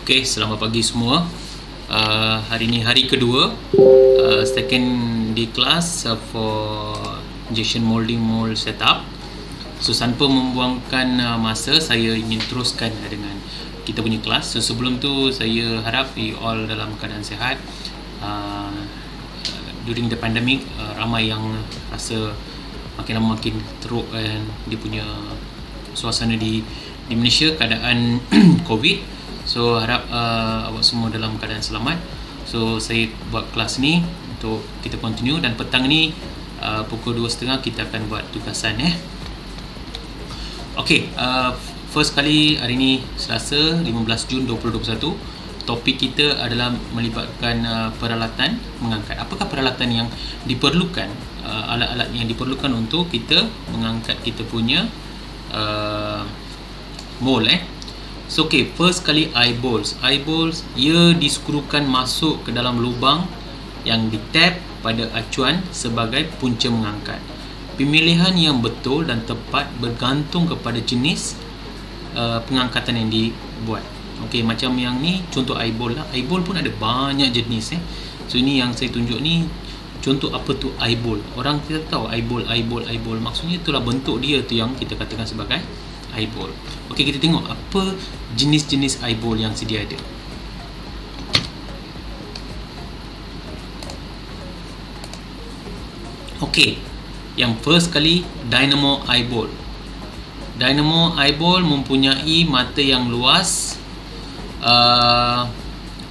Okay, selamat pagi semua. Hari ni hari kedua second day class for injection molding mold setup. So tanpa membuangkan masa, saya ingin teruskan dengan kita punya kelas. So sebelum tu saya harap you all dalam keadaan sihat. During the pandemic, ramai yang rasa makin lama makin teruk kan dia punya suasana di Malaysia, keadaan COVID. So harap awak semua dalam keadaan selamat. So saya buat kelas ni untuk kita continue, dan petang ni pukul 2.30 kita akan buat tugasan Okay, first kali hari ni Selasa 15 Jun 2021. Topik kita adalah melibatkan peralatan mengangkat. Apakah peralatan yang diperlukan, alat-alat yang diperlukan untuk kita mengangkat kita punya mold So first kali eyeballs. Eyeballs ia diskrukan masuk ke dalam lubang yang ditap pada acuan sebagai punca mengangkat. Pemilihan yang betul dan tepat bergantung kepada jenis pengangkatan yang dibuat. Macam yang ni contoh eyeball lah. Eyeball pun ada banyak jenis So ini yang saya tunjuk ni contoh apa tu eyeball. Orang kita tahu eyeball. Maksudnya itulah bentuk dia tu yang kita katakan sebagai eyeball. Kita tengok apa jenis-jenis eyeball yang sedia ada. Yang first kali dynamo eyeball. Dynamo eyeball mempunyai mata yang luas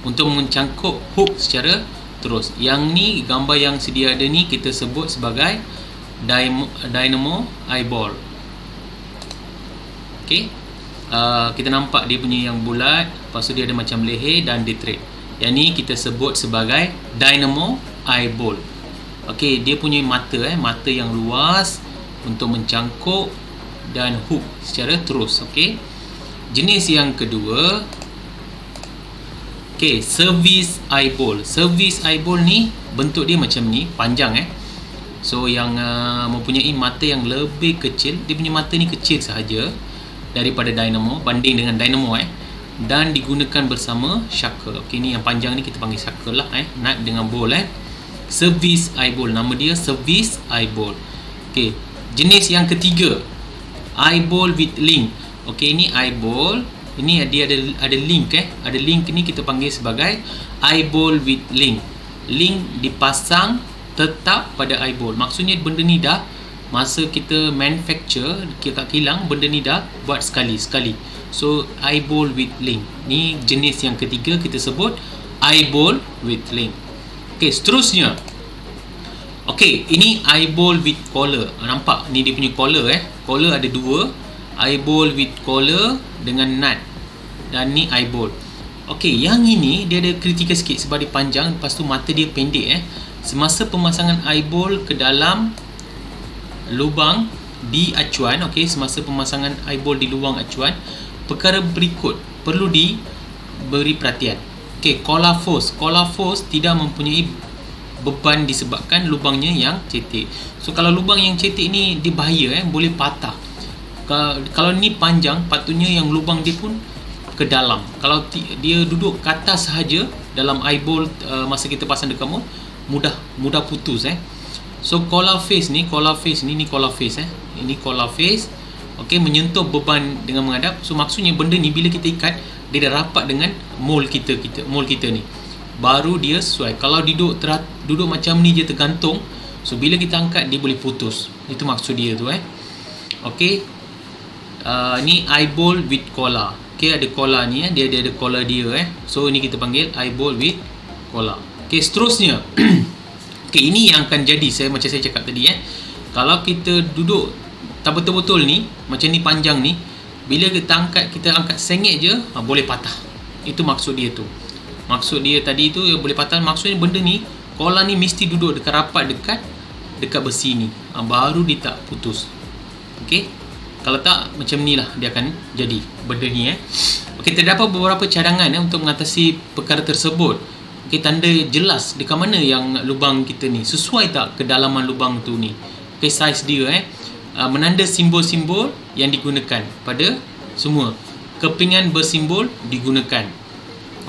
untuk mencangkuk hook secara terus. Yang ni gambar yang sedia ada ni kita sebut sebagai dynamo eyeball. Kita nampak dia punya yang bulat, lepas tu dia ada macam leher dan ditret. Yang ni kita sebut sebagai dynamo eyeball. Dia punya mata mata yang luas untuk mencangkuk dan hook secara terus. Jenis yang kedua, service eyeball. Service eyeball ni bentuk dia macam ni, panjang So yang mempunyai mata yang lebih kecil, dia punya mata ni kecil sahaja daripada dynamo, banding dengan dynamo dan digunakan bersama shackle. Ni yang panjang ni kita panggil shackle lah nut dengan bowl service eyeball, nama dia service eyeball. Jenis yang ketiga, eyeball with link. Ni eyeball, ini dia ada link ada link ni kita panggil sebagai eyeball with link. Link dipasang tetap pada eyeball. Maksudnya benda ni dah masa kita manufacture kat kilang, benda ni dah buat sekali. So eyeball with link ni jenis yang ketiga, kita sebut eyeball with link. Seterusnya ini eyeball with collar. Nampak ni dia punya collar collar ada dua, eyeball with collar dengan nut, dan ni eyeball. Yang ini dia ada kritikal sikit sebab dia panjang, lepas tu mata dia pendek Semasa pemasangan eyeball ke dalam lubang di acuan, semasa pemasangan eyeball di lubang acuan, perkara berikut perlu diberi perhatian. Collar force tidak mempunyai beban disebabkan lubangnya yang cetek. So kalau lubang yang cetek ni dia bahaya boleh patah. Kalau ni panjang, patutnya yang lubang dia pun ke dalam. Kalau dia duduk ke atas sahaja dalam eyeball, masa kita pasang dekat mold, mudah putus So collar face ni collar face. Ini collar face. Menyentuh beban dengan menghadap. So maksudnya benda ni bila kita ikat, dia dah rapat dengan mold kita ni, baru dia sesuai. Kalau duduk macam ni je tergantung, so bila kita angkat dia boleh putus. Itu maksud dia tu ni eyeball with collar. Ada collar ni dia ada collar dia So ni kita panggil eyeball with collar. Seterusnya ini yang akan jadi, macam saya cakap tadi kalau kita duduk tak betul-betul ni, macam ni panjang ni, bila kita angkat sengit je, boleh patah. Itu maksud dia tu. Maksud dia tadi tu boleh patah. Maksudnya benda ni, collar ni mesti duduk rapat dekat besi ni, baru dia tak putus. Kalau tak, macam ni lah dia akan jadi benda ni terdapat beberapa cadangan untuk mengatasi perkara tersebut. Tanda jelas dekat mana yang lubang kita ni, sesuai tak kedalaman lubang tu ni, saiz dia menanda simbol-simbol yang digunakan pada semua. Kepingan bersimbol digunakan.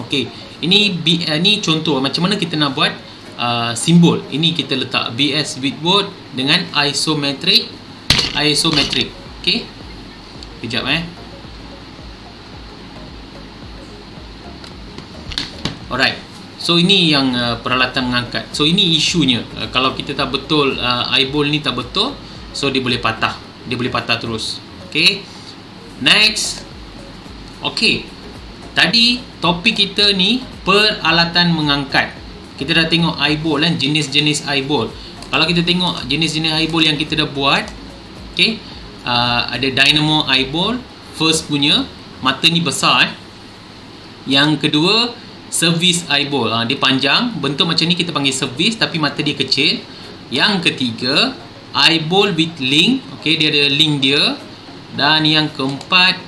Okey, ini contoh macam mana kita nak buat simbol. Ini kita letak BS Whitboard dengan isometric. Okey. Kejap Alright. So ini yang peralatan mengangkat. So ini isunya. Kalau kita tak betul eyeball ni tak betul, so dia boleh patah. Dia boleh patah terus. Okay. Next. Okay. Tadi topik kita ni peralatan mengangkat. Kita dah tengok eyeball kan, jenis-jenis eyeball. Kalau kita tengok jenis-jenis eyeball yang kita dah buat, okay, ada dynamo eyeball. First punya, mata ni besar Yang kedua, service eyeball. Dia panjang, bentuk macam ni kita panggil service, tapi mata dia kecil. Yang ketiga, eyeball with link. Okay, dia ada link dia. Dan yang keempat,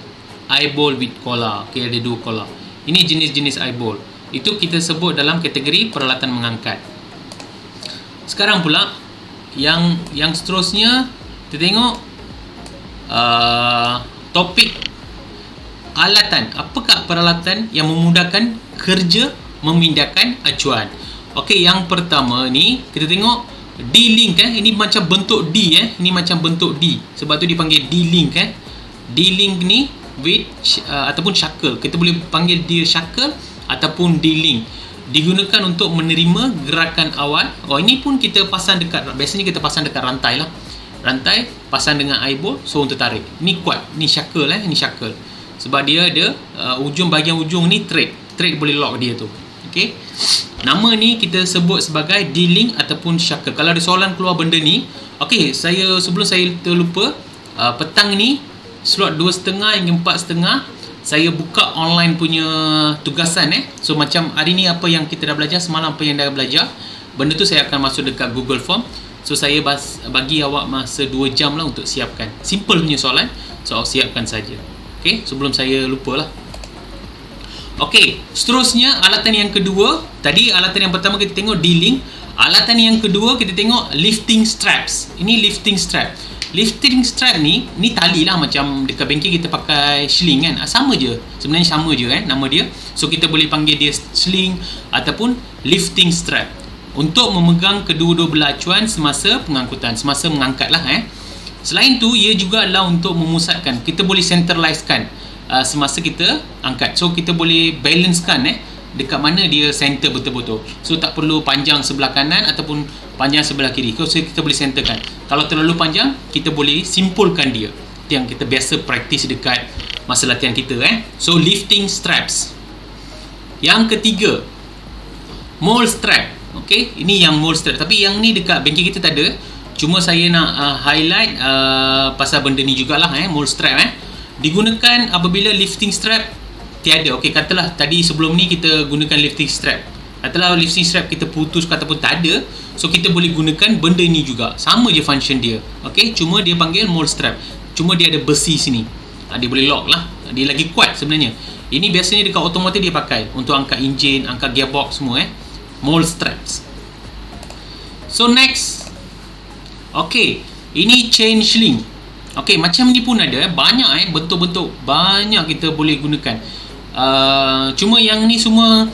eyeball with collar. Okay, ada dua collar. Ini jenis-jenis eyeball. Itu kita sebut dalam kategori peralatan mengangkat. Sekarang pula, yang seterusnya, kita tengok topik alatan. Apakah peralatan yang memudahkan kerja memindahkan acuan? Okey, yang pertama ni kita tengok D-link ini macam bentuk D ini macam bentuk D. Sebab tu dipanggil D-link D-link ni with ataupun shackle. Kita boleh panggil dia shackle ataupun D-link. Digunakan untuk menerima gerakan awal. Ini pun kita pasang dekat, biasanya kita pasang dekat rantai lah. Rantai pasang dengan eyeball, so untuk tarik. Ni kuat, ni shackle ni shackle. Sebab dia ada bahagian ujung ni thread boleh lock dia tu. Okey. Nama ni kita sebut sebagai D-link ataupun shackle. Kalau ada soalan keluar benda ni, okey, sebelum saya terlupa, petang ni slot 2.30 hingga 4.30 saya buka online punya tugasan So macam hari ni apa yang kita dah belajar, semalam apa yang dah belajar, benda tu saya akan masuk dekat Google Form. So saya bagi awak masa 2 jam lah untuk siapkan. Simple punya soalan, so siapkan saja. Okay, sebelum saya lupa lah. Okay, seterusnya alatan yang kedua. Tadi alatan yang pertama kita tengok D-link. Alatan yang kedua kita tengok lifting straps. Ini lifting strap. Lifting strap ni tali lah, macam dekat bengkel kita pakai sling kan. Sama je, sebenarnya sama je nama dia. So kita boleh panggil dia sling ataupun lifting strap untuk memegang kedua-dua belah acuan semasa pengangkutan, semasa mengangkat lah Selain tu, ia juga adalah untuk memusatkan. Kita boleh centralizekan semasa kita angkat. So kita boleh balancekan dekat mana dia center betul-betul. So tak perlu panjang sebelah kanan ataupun panjang sebelah kiri. So kita boleh centerkan. Kalau terlalu panjang, kita boleh simpulkan dia. Itu yang kita biasa praktis dekat masa latihan kita So lifting straps. Yang ketiga, mole strap. Okay, ini yang mole strap. Tapi yang ni dekat bengkel kita tak ada. Cuma saya nak highlight pasal benda ni jugalah mole strap digunakan apabila lifting strap tiada. Okey, katalah tadi sebelum ni kita gunakan lifting strap. Katalah lifting strap kita putus ataupun tak ada, so kita boleh gunakan benda ni juga. Sama je function dia. Okey, cuma dia panggil mole strap. Cuma dia ada besi sini. Dia boleh lock lah. Dia lagi kuat sebenarnya. Ini biasanya dekat automotif dia pakai untuk angkat enjin, angkat gearbox semua Mole straps. So next, okey, ini chain sling. Okey, macam ni pun ada banyak bentuk-bentuk, banyak kita boleh gunakan. Cuma yang ni semua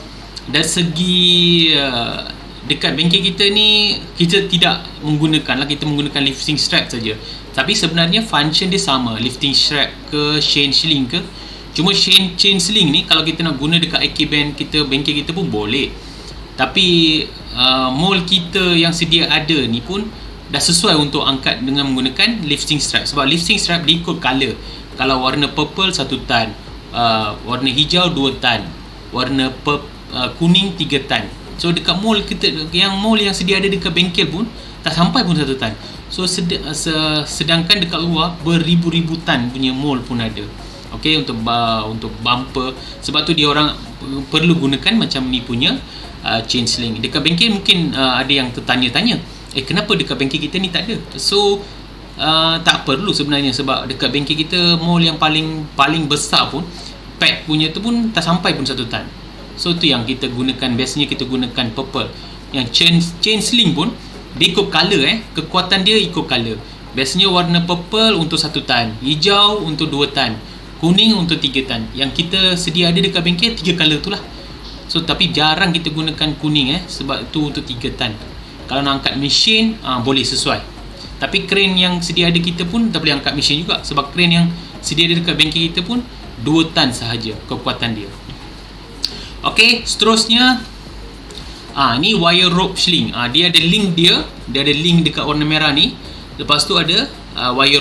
dari segi dekat bengkel kita ni kita tidak menggunakan lah, kita menggunakan lifting strap saja. Tapi sebenarnya function dia sama, lifting strap ke chain sling ke. Cuma chain sling ni kalau kita nak guna dekat AK band kita, bengkel kita pun boleh. Tapi mold kita yang sedia ada ni pun dah sesuai untuk angkat dengan menggunakan lifting strap. Sebab lifting strap dia ikut color. Kalau warna purple 1 tan, warna hijau 2 tan, warna kuning 3 tan. So dekat mold kita, yang mold yang sedia ada dekat bengkel pun tak sampai pun 1 tan. So sedangkan dekat luar beribu-ribu tan punya mold pun ada. Okey, untuk bumper. Sebab tu dia orang perlu gunakan macam ni punya chain sling. Dekat bengkel mungkin ada yang tertanya-tanya, kenapa dekat bengkel kita ni tak ada? So tak perlu sebenarnya, sebab dekat bengkel kita mold yang paling besar pun pad punya tu pun tak sampai pun 1 tan. So tu yang kita gunakan, biasanya kita gunakan purple. Yang chain sling pun dia ikut color kekuatan dia ikut color. Biasanya warna purple untuk 1 tan, hijau untuk 2 tan, kuning untuk 3 tan. Yang kita sedia ada dekat bengkel 3 color tu lah. So tapi jarang kita gunakan kuning sebab itu untuk 3 tan. Kalau nak angkat mesin boleh sesuai. Tapi crane yang sedia ada kita pun tak boleh angkat mesin juga, sebab crane yang sedia ada dekat bengkel kita pun 2 tan sahaja kekuatan dia. Okey, seterusnya ni wire rope sling. Dia ada link dia ada link dekat warna merah ni. Lepas tu ada wire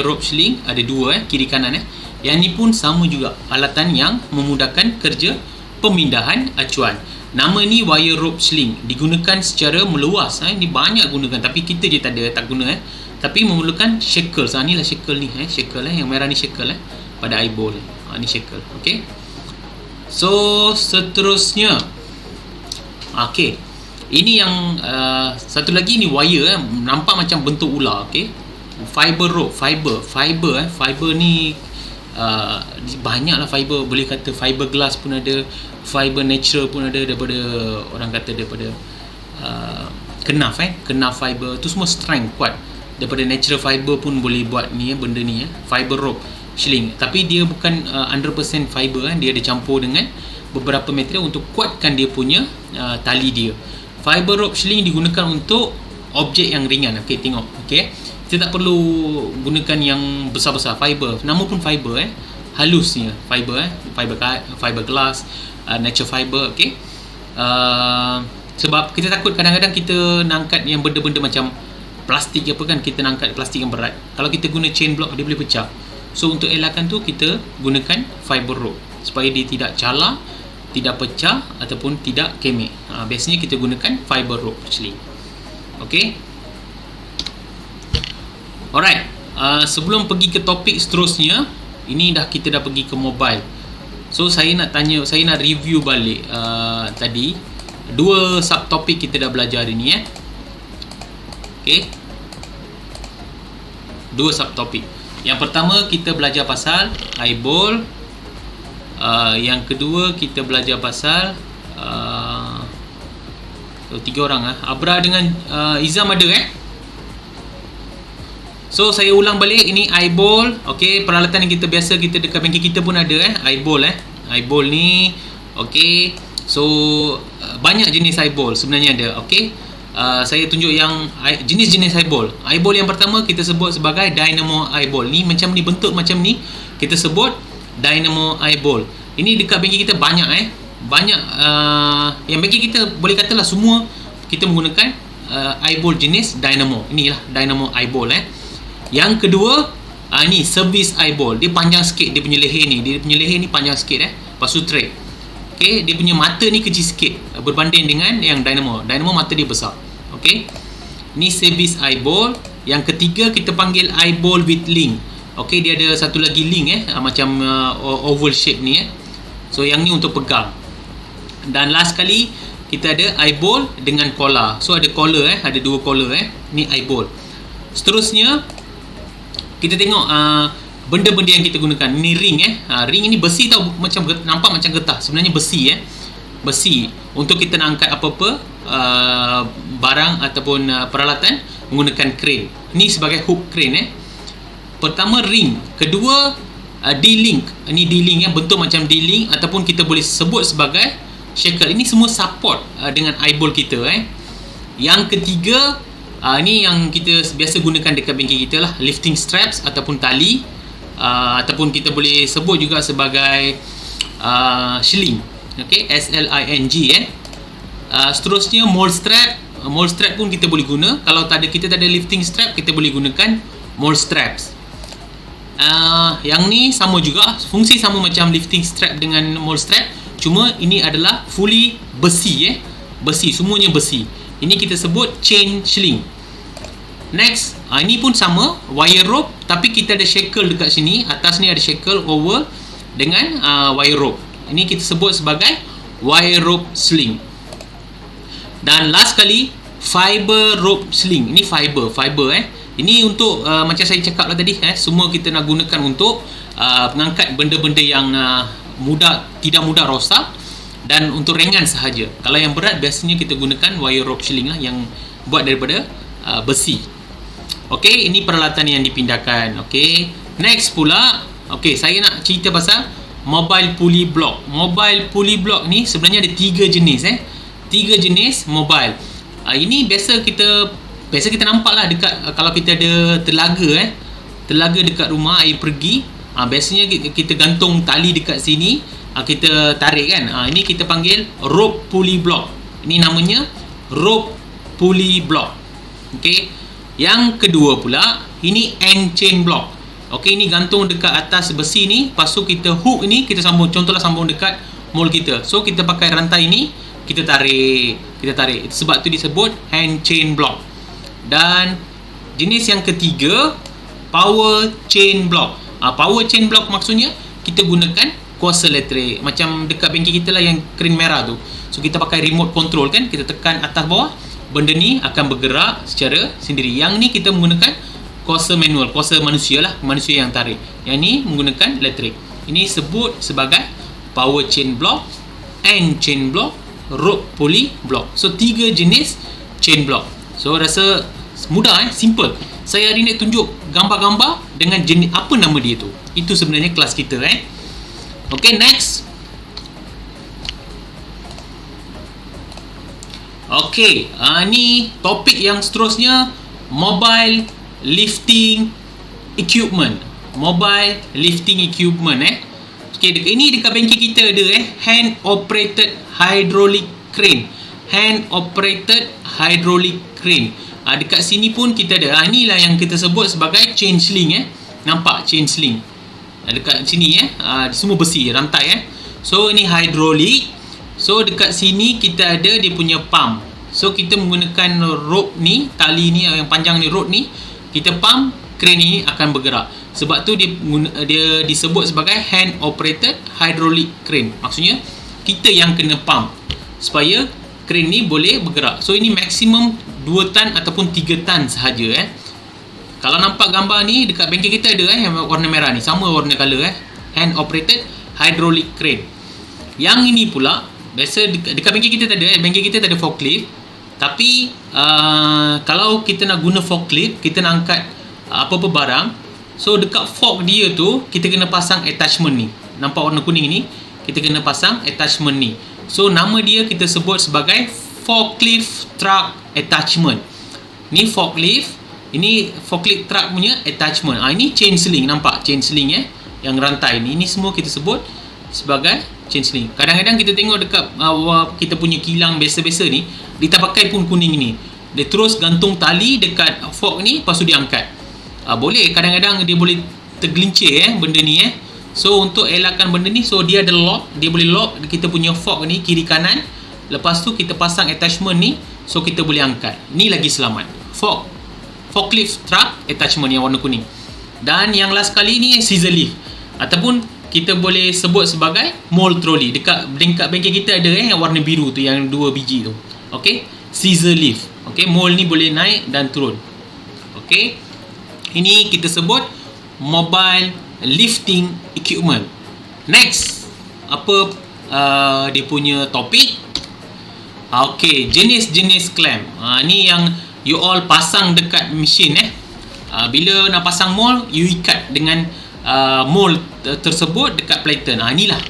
rope sling, ada 2 kiri kanan. Yang ni pun sama juga, alatan yang memudahkan kerja pemindahan acuan. Nama ni wire rope sling, digunakan secara meluas. Ni banyak gunakan, tapi kita je tak guna. Tapi memerlukan shackle. Ni lah shackle ni, shackle yang merah ni shackle pada eyeball. Ni shackle. Okey. So seterusnya, okey, ini yang satu lagi ni wire nampak macam bentuk ular. Okey, fiber rope, fiber ni banyak lah fiber. Boleh kata fiber glass pun ada, fiber natural pun ada, daripada orang kata daripada kenaf fiber tu semua strength kuat. Daripada natural fiber pun boleh buat ni benda ni fiber rope sling. Tapi dia bukan 100% fiber dia ada campur dengan beberapa material untuk kuatkan dia punya tali dia. Fiber rope sling digunakan untuk objek yang ringan. Okey, tengok. Okey, kita tak perlu gunakan yang besar-besar. Fiber, nama pun fiber halusnya fiber fiber glass, natural fiber. Okey, sebab kita takut kadang-kadang kita nak angkat yang benda-benda macam plastik apa kan, kita nak angkat plastik yang berat. Kalau kita guna chain block, dia boleh pecah. So untuk elakkan tu, kita gunakan fiber rope supaya dia tidak calar, tidak pecah ataupun tidak kemek. Biasanya kita gunakan fiber rope sling. Okey, alright. Sebelum pergi ke topik seterusnya, ini kita dah pergi ke mobile. So saya nak review balik tadi 2 subtopik kita dah belajar hari ni. Okey, 2 subtopik. Yang pertama kita belajar pasal eyeball. Yang kedua kita belajar pasal 3 orang Abra dengan Izam ada So saya ulang balik, ini eyeball. Okey, peralatan yang kita biasa kita dekat bengkel kita pun ada eyeball eyeball ni. Okey, so banyak jenis eyeball sebenarnya ada. Okey, saya tunjuk yang jenis-jenis eyeball. Eyeball yang pertama kita sebut sebagai dynamo eyeball. Ni macam ni, bentuk macam ni, kita sebut dynamo eyeball. Ini dekat bengkel kita banyak banyak yang bengkel kita boleh katalah semua kita menggunakan eyeball jenis dynamo. Inilah dynamo eyeball. Yang kedua, ni service eyeball. Dia panjang sikit, dia punya leher ni panjang sikit lepas tu straight. Okey, dia punya mata ni kecil sikit berbanding dengan yang dynamo mata dia besar. Okey, ni service eyeball. Yang ketiga kita panggil eyeball with link. Okey, dia ada satu lagi link macam oval shape ni So yang ni untuk pegang. Dan last kali kita ada eyeball dengan collar. So ada collar ada 2 collar ni eyeball. Seterusnya kita tengok benda-benda yang kita gunakan. Ni ring ring ini besi tau, macam nampak macam getah, sebenarnya besi besi untuk kita nak angkat apa-apa barang ataupun peralatan menggunakan crane. Ni sebagai hook crane Pertama ring, kedua D-link. Ini D-link bentuk macam D-link ataupun kita boleh sebut sebagai shackle. Ini semua support dengan eyeball kita Yang ketiga ni yang kita biasa gunakan dekat bengkel kita lah, lifting straps ataupun tali. Ataupun kita boleh sebut juga sebagai sling. Okey, SLING seterusnya mold strap. Mold strap pun kita boleh guna. Kalau kita tak ada lifting strap, kita boleh gunakan mold straps. Yang ni sama juga, fungsi sama macam lifting strap dengan mold strap, cuma ini adalah fully besi besi, semuanya besi. Ini kita sebut chain sling. Next, ini pun sama, wire rope, tapi kita ada shackle dekat sini. Atas ni ada shackle over dengan wire rope. Ini kita sebut sebagai wire rope sling. Dan last kali, fiber rope sling. Ini fiber Ini untuk macam saya cakap lah tadi, semua kita nak gunakan untuk mengangkat benda-benda yang tidak mudah rosak dan untuk ringan sahaja. Kalau yang berat biasanya kita gunakan wire rope sling lah, yang buat daripada besi. Okey, ini peralatan yang dipindahkan. Okey, next pula, okey, saya nak cerita pasal mobile pulley block. Mobile pulley block ni sebenarnya ada 3 jenis 3 jenis mobile. Ini biasa kita nampak lah dekat kalau kita ada telaga dekat rumah, air pergi, biasanya kita gantung tali dekat sini, kita tarik kan. Ini kita panggil rope pulley block. Ini namanya rope pulley block. Okey. Yang kedua pula, ini end chain block. Okey, ini gantung dekat atas besi ni, lepas tu kita hook ni kita sambung, contohlah sambung dekat mold kita. So kita pakai rantai ni, kita tarik. Sebab tu disebut hand chain block. Dan jenis yang ketiga, power chain block. Power chain block maksudnya kita gunakan kuasa elektrik. Macam dekat bengkel kita lah yang kren merah tu. So kita pakai remote control kan, kita tekan atas bawah, benda ni akan bergerak secara sendiri. Yang ni kita menggunakan kuasa manual, kuasa manusia lah, manusia yang tarik. Yang ni menggunakan elektrik. Ini sebut sebagai power chain block, end chain block, rope pulley block. So 3 jenis chain block. So rasa mudah simple. Saya hari ni tunjuk gambar-gambar dengan jenis apa nama dia tu. Itu sebenarnya kelas kita Okay, next. Okay, ni topik yang seterusnya, mobile lifting equipment. Mobile lifting equipment Okay, ini dekat bengkel kita ada hand operated hydraulic crane. Hand operated hydraulic crane. Dekat sini pun kita ada. Inilah yang kita sebut sebagai chain sling Nampak chain sling. Dekat sini semua besi, rantai So ini hydraulic. So dekat sini kita ada dia punya pump. So kita menggunakan rope ni, tali ni yang panjang ni, rope ni, kita pump, crane ini akan bergerak. Sebab tu dia disebut sebagai hand operated hydraulic crane. Maksudnya kita yang kena pump supaya crane ni boleh bergerak. So ini maksimum 2 tan ataupun 3 tan sahaja Kalau nampak gambar ni dekat bengkel kita ada yang warna merah ni, sama warna color hand operated hydraulic crane. Yang ini pula biasa dekat bengkel kita tak ada. Bengkel kita tak ada forklift. Tapi kalau kita nak guna forklift, kita nak angkat apa-apa barang, so dekat fork dia tu kita kena pasang attachment ni. Nampak warna kuning ni, kita kena pasang attachment ni. So nama dia kita sebut sebagai forklift truck attachment. Ni forklift, ini forklift truck punya attachment. Ini chain sling, nampak chain sling yang rantai ni. Ini semua kita sebut sebagai chain sling. Kadang-kadang kita tengok dekat kita punya kilang biasa-biasa ni, dia tak pakai pun kuning ni. Dia terus gantung tali dekat fork ni, lepas tu dia angkat. Boleh, kadang-kadang dia boleh tergelincir benda ni So untuk elakkan benda ni, so dia ada lock, dia boleh lock kita punya fork ni kiri kanan. Lepas tu kita pasang attachment ni, so kita boleh angkat. Ni lagi selamat. Forklift truck attachment yang warna kuning. Dan yang last kali ni scissor lift, ataupun kita boleh sebut sebagai mold trolley. Dekat bengkel kita ada yang warna biru tu, yang 2 biji tu. Okey, scissor lift. Okey, mold ni boleh naik dan turun. Okey, ini kita sebut mobile lifting equipment. Next, apa dia punya topik? Okey, jenis-jenis clamp. Ni yang you all pasang dekat mesin bila nak pasang mold, you ikat dengan mold tersebut dekat platen. Inilah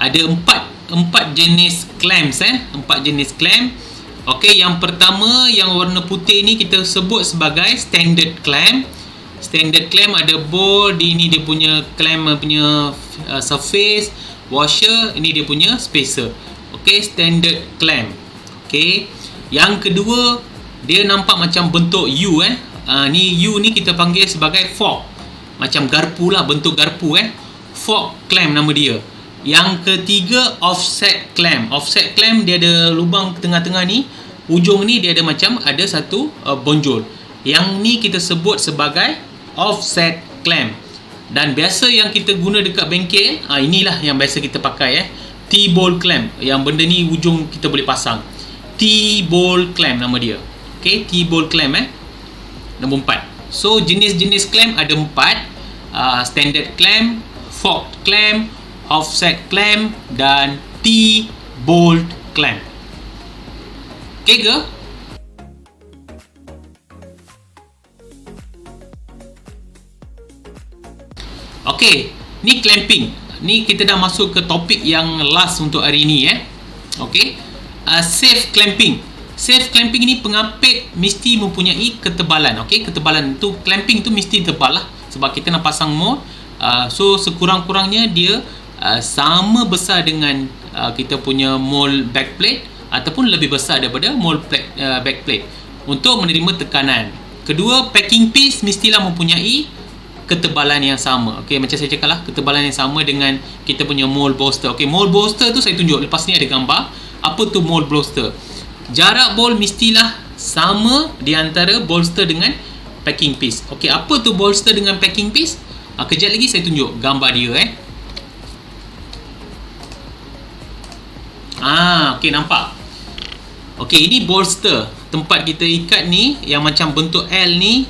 ada 4 jenis clamps 4 jenis clamp. Okey, yang pertama yang warna putih ni kita sebut sebagai standard clamp. Standard clamp ada bolt, ini dia punya clamp punya surface, washer, ini dia punya spacer. Okey, standard clamp. Okey, yang kedua dia nampak macam bentuk U ni U ni kita panggil sebagai fork. Macam garpu lah, bentuk garpu fork clamp nama dia. Yang ketiga offset clamp. Offset clamp dia ada lubang tengah-tengah ni, ujung ni dia ada macam ada satu bonjol. Yang ni kita sebut sebagai offset clamp. Dan biasa yang kita guna dekat bengkel, inilah yang biasa kita pakai T-bolt clamp. Yang benda ni ujung kita boleh pasang. T-bolt clamp nama dia. Okey, T-bolt clamp nombor 4. So jenis-jenis clamp ada 4. Standard clamp, fork clamp, offset clamp dan T-bolt clamp. Okey ke? Okey, ni clamping. ni kita dah masuk ke topik yang last untuk hari ni Okey. Safe clamping. Safe clamping ni pengapit mesti mempunyai ketebalan. Okey, ketebalan tu, clamping tu mesti tebal lah sebab kita nak pasang mold. So sekurang-kurangnya dia sama besar dengan kita punya mold backplate ataupun lebih besar daripada mold backplate untuk menerima tekanan. Kedua, packing piece mestilah mempunyai ketebalan yang sama. Okey, macam saya cakap lah, ketebalan yang sama dengan kita punya mold bolster. Okey, mold bolster tu saya tunjuk lepas ni ada gambar. Apa tu mold bolster? Jarak bol mestilah sama di antara bolster dengan packing piece. Okey, apa tu bolster dengan packing piece? Kejap lagi saya tunjuk gambar dia okey, nampak. Okey, ini bolster. Tempat kita ikat ni yang macam bentuk L ni,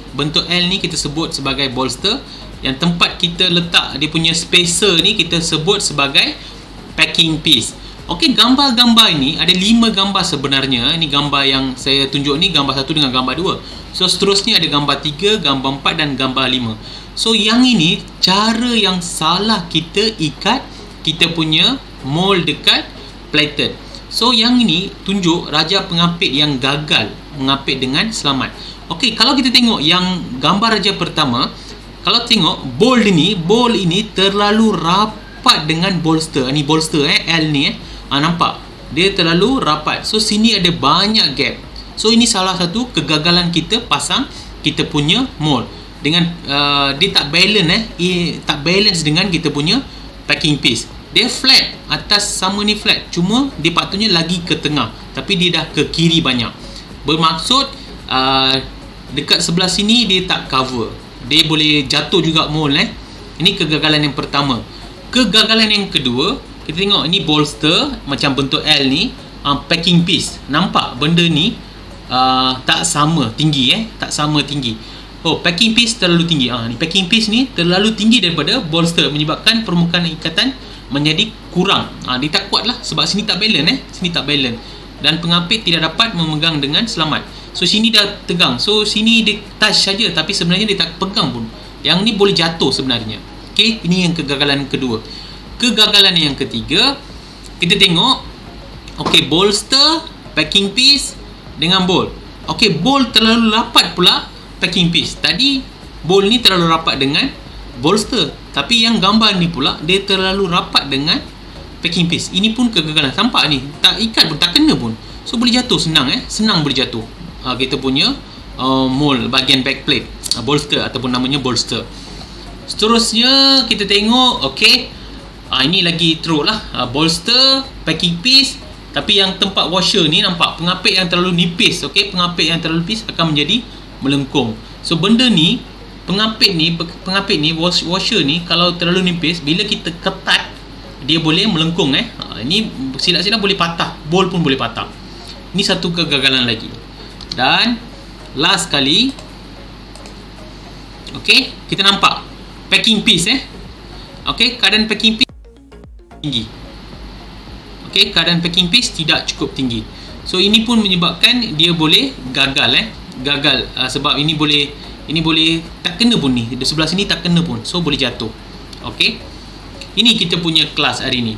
kita sebut sebagai bolster. Yang tempat kita letak dia punya spacer ni kita sebut sebagai packing piece. Okey, gambar-gambar ini ada 5 gambar sebenarnya. Ini gambar yang saya tunjuk ni, gambar 1 dengan gambar 2. So seterusnya ada gambar 3, gambar 4 dan gambar 5. So yang ini cara yang salah kita ikat kita punya mold dekat plated. So yang ini tunjuk raja pengapit yang gagal mengapit dengan selamat. Okey, kalau kita tengok yang gambar raja pertama, kalau tengok bolt ini terlalu rapat dengan bolster. Ni bolster L ni nampak? Dia terlalu rapat. So sini ada banyak gap. So ini salah satu kegagalan kita pasang kita punya mold. Dengan dia tak balance dengan kita punya packing piece. Dia flat, atas sama ni flat, cuma dia patutnya lagi ke tengah, tapi dia dah ke kiri banyak. Bermaksud dekat sebelah sini dia tak cover, dia boleh jatuh juga mold Ini kegagalan yang pertama. Kegagalan yang kedua, kita tengok ini bolster macam bentuk L ni, packing piece, nampak benda ni tak sama tinggi tak sama tinggi. Packing piece terlalu tinggi. Ni packing piece ni terlalu tinggi daripada bolster, menyebabkan permukaan ikatan menjadi kurang. Dia tak kuat lah sebab sini tak balance sini tak balance dan pengapit tidak dapat memegang dengan selamat. So sini dah tegang, so sini dia touch saja tapi sebenarnya dia tak pegang pun. Yang ni boleh jatuh sebenarnya. Okey, ini yang kegagalan kedua. Kegagalan yang ketiga, kita tengok okey, bolster, packing piece dengan bolt. Okey, bolt terlalu rapat pula packing piece. Tadi bolt ni terlalu rapat dengan bolster, tapi yang gambar ni pula dia terlalu rapat dengan packing piece. Ini pun kegagalan. Nampak ni, tak ikat pun, tak kena pun. So boleh jatuh senang senang boleh jatuh kita punya mold bahagian backplate, bolster ataupun namanya bolster. Seterusnya kita tengok okey, ini lagi teruk lah, bolster, packing piece, tapi yang tempat washer ni nampak pengapit yang terlalu nipis. Okey, pengapit yang terlalu nipis akan menjadi melengkung. So benda ni, pengapit ni washer ni kalau terlalu nipis, bila kita ketat dia boleh melengkung ini silap-silap boleh patah, bol pun boleh patah. Ini satu kegagalan lagi. Dan last kali, okey, kita nampak packing piece okey, keadaan packing piece tinggi. Okey, keadaan packing piece tidak cukup tinggi. So ini pun menyebabkan dia boleh gagal gagal sebab ini boleh tak kena pun ni, di sebelah sini tak kena pun, so boleh jatuh. Okey, ini kita punya kelas hari ni.